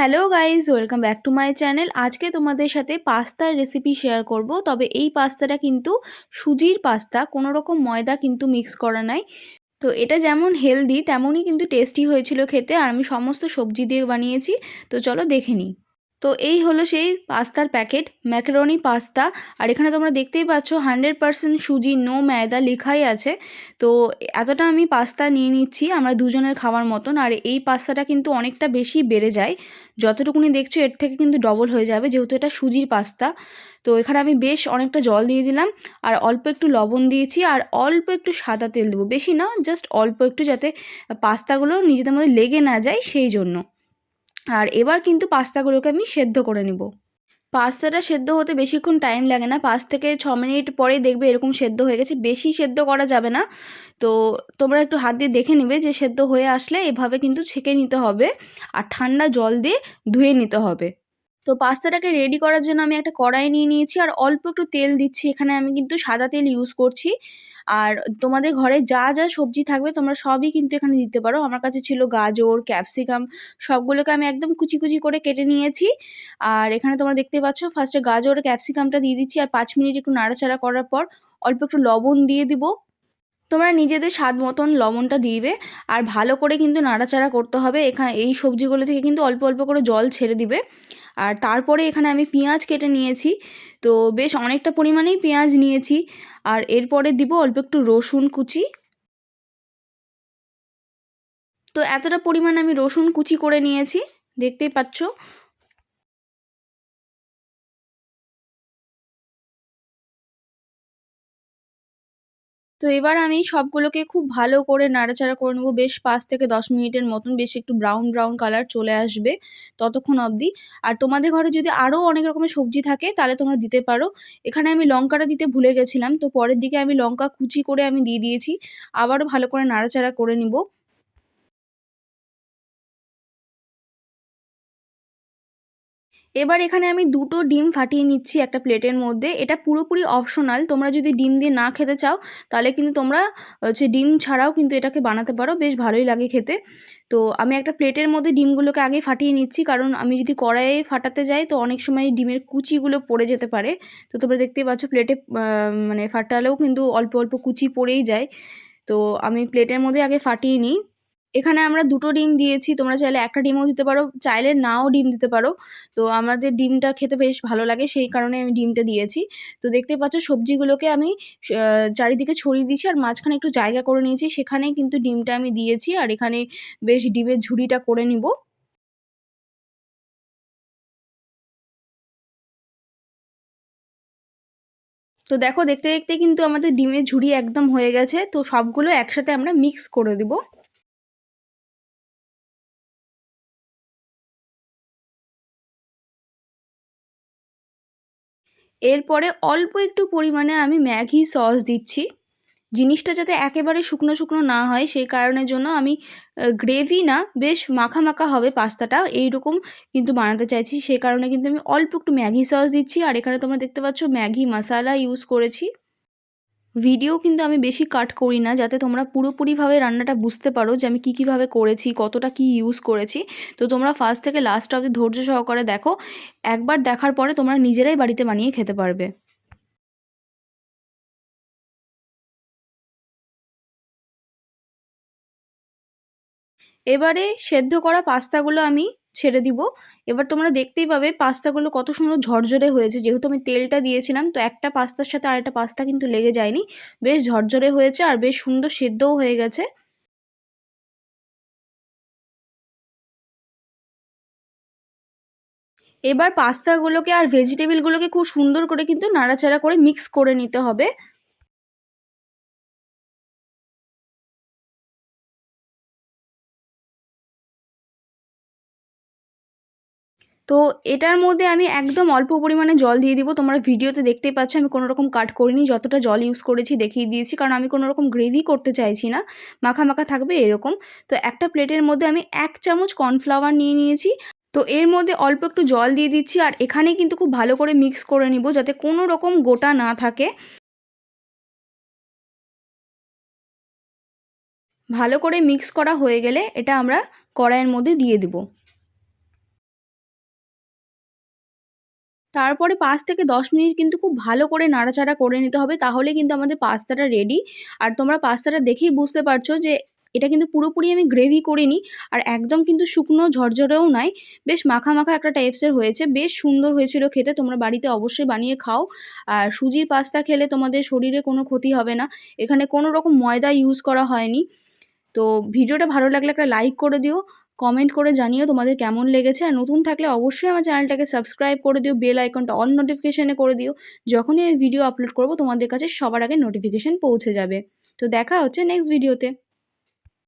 Hello guys, welcome back to my channel. আজকে তোমাদের সাথে পাস্তার রেসিপি শেয়ার করব। তবে এই পাস্তাটা কিন্তু সুজির পাস্তা, কোনো রকম ময়দা কিন্তু মিক্স করা নাই। তো এটা যেমন হেলদি তেমনই কিন্তু টেস্টি হয়েছিল খেতে, আর আমি সমস্ত সবজি দিয়ে বানিয়েছি। তো চলো দেখে নিই। তো এই হলো সেই পাস্তার প্যাকেট, ম্যাকারনি পাস্তা। আর এখানে তোমরা দেখতেই পাচ্ছ 100% সুজি, নো ময়দা লেখাই আছে। তো এতটা আমি পাস্তা নিয়ে নিচ্ছি আমরা দুজনের খাওয়ার মতন। আর এই পাস্তাটা কিন্তু অনেকটা বেশি বেড়ে যায়, যতটুকুনি দেখছো এর থেকে কিন্তু ডবল হয়ে যাবে, যেহেতু এটা সুজির পাস্তা। তো এখানে আমি বেশ অনেকটা জল দিয়ে দিলাম, আর অল্প একটু লবণ দিয়েছি, আর অল্প একটু সাদা তেল দেবো, বেশি না, জাস্ট অল্প একটু, যাতে পাস্তাগুলো নিজেদের মধ্যে লেগে না যায় সেই জন্য। আর এবার কিন্তু পাস্তাগুলোকে আমি সেদ্ধ করে নিব। পাস্তাটা সেদ্ধ হতে বেশিক্ষণ টাইম লাগে না, 5 থেকে 6 মিনিট পরেই দেখবে এরকম সেদ্ধ হয়ে গেছে। বেশি সেদ্ধ করা যাবে না। তো তোমরা একটু হাত দিয়ে দেখে নেবে যে সেদ্ধ হয়ে আসলে এভাবে কিন্তু ছেঁকে নিতে হবে, আর ঠান্ডা জল দিয়ে ধুয়ে নিতে হবে। তো পাস্তাটাকে রেডি করার জন্য আমি একটা কড়াই নিয়ে নিয়েছি, আর অল্প একটু তেল দিচ্ছি। এখানে আমি কিন্তু সাদা তেল ইউজ করছি। আর তোমাদের ঘরে যা যা সবজি থাকবে তোমরা সবই কিন্তু এখানে দিতে পারো। আমার কাছে ছিল গাজর, ক্যাপসিকাম, সবগুলোকে আমি একদম কুচি কুচি করে কেটে নিয়েছি। আর এখানে তোমরা দেখতে পাচ্ছ ফার্স্টে গাজর আর ক্যাপসিকামটা দিয়ে দিচ্ছি, আর 5 মিনিট একটু নাড়াচাড়া করার পর অল্প একটু লবণ দিয়ে দিব। তোমরা নিজেদের স্বাদ মতন লবণটা দিবে, আর ভালো করে কিন্তু নাড়াচাড়া করতে হবে। এখানে এই সবজিগুলো থেকে কিন্তু অল্প অল্প করে জল ছেড়ে দিবে। আর তারপরে এখানে আমি পেঁয়াজ কেটে নিয়েছি, তো বেশ অনেকটা পরিমাণেই পেঁয়াজ নিয়েছি। আর এরপরে দিব অল্প একটু রসুন কুচি। তো এতটা পরিমাণ আমি রসুন কুচি করে নিয়েছি, দেখতেই পাচ্ছ। তো এবার আমি সবগুলোকে খুব ভালো করে নাড়াচাড়া করে নেবো, বেশ 5 থেকে 10 মিনিটের মতন, বেশ একটু ব্রাউন ব্রাউন কালার চলে আসবে ততক্ষণ অবধি। আর তোমাদের ঘরে যদি আরও অনেক রকমের সবজি থাকে তাহলে তোমরা দিতে পারো। এখানে আমি লঙ্কাটা দিতে ভুলে গেছিলাম, তো পরের দিকে আমি লঙ্কা কুচি করে আমি দিয়ে দিয়েছি। আবারও ভালো করে নাড়াচাড়া করে নিব। এবার এখানে আমি দুটো ডিম ফাটিয়ে নিচ্ছি একটা প্লেটের মধ্যে। এটা পুরোপুরি অপশনাল, তোমরা যদি ডিম দিয়ে না খেতে চাও তাহলে কিন্তু তোমরা হচ্ছে ডিম ছাড়াও কিন্তু এটাকে বানাতে পারো, বেশ ভালোই লাগে খেতে। তো আমি একটা প্লেটের মধ্যে ডিমগুলোকে আগে ফাটিয়ে নিচ্ছি, কারণ আমি যদি কড়াইয়ে ফাটাতে যাই তো অনেক সময় ডিমের কুচিগুলো পড়ে যেতে পারে। তো তোমরা দেখতেই পাচ্ছ প্লেটে মানে ফাটালেও কিন্তু অল্প অল্প কুচি পড়েই যায়। তো আমি প্লেটের মধ্যে আগে ফাটিয়ে নিই। এখানে আমরা দুটো ডিম দিয়েছি, তোমরা চাইলে একটা ডিমও দিতে পারো, চাইলে নাও ডিম দিতে পারো। তো আমাদের ডিমটা খেতে বেশ ভালো লাগে, সেই কারণে আমি ডিমটা দিয়েছি। তো দেখতে পাচ্ছ সবজিগুলোকে আমি চারিদিকে ছড়িয়ে দিয়েছি, আর মাঝখানে একটু জায়গা করে নিয়েছি, সেখানেই কিন্তু ডিমটা আমি দিয়েছি। আর এখানে বেশ ডিমের ঝুড়িটা করে নিব। তো দেখো দেখতে দেখতে কিন্তু আমাদের ডিমের ঝুড়ি একদম হয়ে গেছে। তো সবগুলো একসাথে আমরা মিক্স করে দেব। এরপরে অল্প একটু পরিমাণে আমি ম্যাগি সস দিচ্ছি। জিনিসটা যাতে একেবারে শুকনো শুকনো না হয় সেই কারণের জন্য আমি গ্রেভি না, বেশ মাখা মাখা হবে পাস্তাটা এইরকম কিন্তু বানাতে চাইছি, সেই কারণে কিন্তু আমি অল্প একটু ম্যাগি সস দিচ্ছি। আর এখানে তোমরা দেখতে পাচ্ছ ম্যাগি মশালা ইউজ করেছি। ভিডিও কিন্তু আমি বেশি কাট করি না, যাতে তোমরা পুরোপুরিভাবে রান্নাটা বুঝতে পারো যে আমি কী কীভাবে করেছি, কতটা কি ইউজ করেছি। তো তোমরা ফার্স্ট থেকে লাস্ট অবধি ধৈর্য সহকারে দেখো। একবার দেখার পরে তোমরা নিজেরাই বাড়িতে বানিয়ে খেতে পারবে। এবারে সেদ্ধ করা পাস্তাগুলো আমি ছেড়ে দিব। এবার তোমরা দেখতেই পাবে পাস্তাগুলো কত সুন্দর ঝরঝরে হয়েছে, যেহেতু আমি তেলটা দিয়েছিলাম। তো একটা পাস্তার সাথে আরেকটা পাস্তা কিন্তু লেগে যায়নি, বেশ ঝরঝরে হয়েছে আর বেশ সুন্দর সেদ্ধও হয়ে গেছে। এবার পাস্তাগুলোকে আর ভেজিটেবলগুলোকে খুব সুন্দর করে কিন্তু নাড়াচাড়া করে মিক্স করে নিতে হবে। তো এটার মধ্যে আমি একদম অল্প পরিমাণে জল দিয়ে দিব। তোমরা ভিডিওতে দেখতেই পাচ্ছ আমি কোনো রকম কাট করিনি, যতটা জল ইউজ করেছি দেখিয়ে দিয়েছি, কারণ আমি কোনো রকম গ্রেভি করতে চাইছি না, মাখা মাখা থাকবে এরকম। তো একটা প্লেটের মধ্যে আমি 1 চামচ কর্নফ্লাওয়ার নিয়ে নিয়েছি। তো এর মধ্যে অল্প একটু জল দিয়ে দিচ্ছি, আর এখানে কিন্তু খুব ভালো করে মিক্স করে নিব যাতে কোনো রকম গোটা না থাকে। ভালো করে মিক্স করা হয়ে গেলে এটা আমরা কড়াইয়ের মধ্যে দিয়ে দিব। তারপরে ৫ থেকে ১০ মিনিট কিন্তু খুব ভালো করে নাড়াচাড়া করে নিতে হবে। তাহলে কিন্তু আমাদের পাস্তাটা রেডি। আর তোমরা পাস্তাটা দেখেই বুঝতে পারছো যে এটা কিন্তু পুরোপুরি আমি গ্রেভি করিনি। আর একদম কিন্তু শুকনো ঝরঝরেও নয়। বেশ মাখা, মাখা একটা টাইপসের হয়েছে। বেশ সুন্দর হয়েছিল খেতে। তোমরা বাড়িতে অবশ্যই বানিয়ে খাও। আর সুজির পাস্তা খেলে তোমাদের শরীরে কোনো ক্ষতি হবে না। এখানে কোনো রকম ময়দা ইউজ করা হয়নি। তো ভিডিওটা ভালো লাগলে একটা লাইক করে দিও, কমেন্ট করে জানিও তোমাদের কেমন লেগেছে। আর নতুন থাকলে অবশ্যই আমার চ্যানেলটাকে সাবস্ক্রাইব করে দিও, বেল আইকনটা অল নোটিফিকেশনে করে দিও। যখনই আমি ভিডিও আপলোড করব তোমাদের কাছে সবার আগে নোটিফিকেশন পৌঁছে যাবে। তো দেখা হচ্ছে নেক্সট ভিডিওতে।